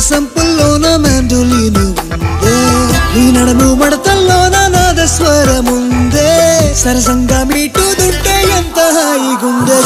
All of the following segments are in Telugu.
సంపుల్లోన మ్యాండోలిన్ ఉందే నీ నడుము మడతల్లోన నాదస్వరముందే సరసంగా మీటుదుంటే ఎంత హాయిగుందే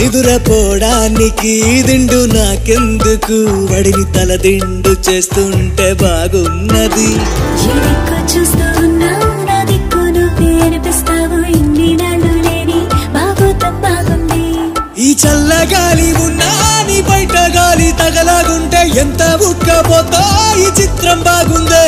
నిదురపోవడానికి దిండు నాకెందుకు వడిని తల దిండు చేస్తుంటే బాగున్నది ఈ చల్లగాలి ఉన్నా నీ బయట గాలి తగలాగుంటే ఎంత ఉక్కపోతా ఈ చిత్రం బాగుందే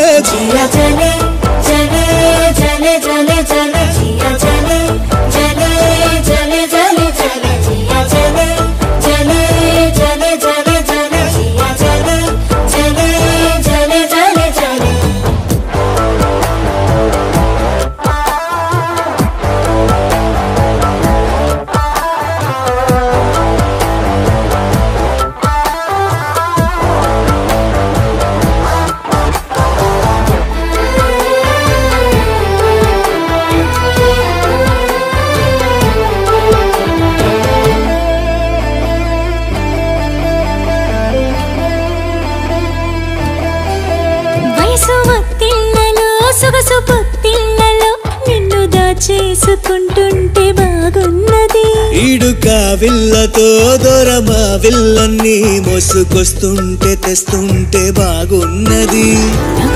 చేసుకుంటుంటే బాగున్నది ఈడుక విల్లతో దొరమా విల్లన్ని మోసుకొస్తుంటే తెస్తుంటే బాగున్నది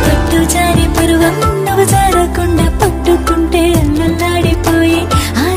పట్టు జారి పరువం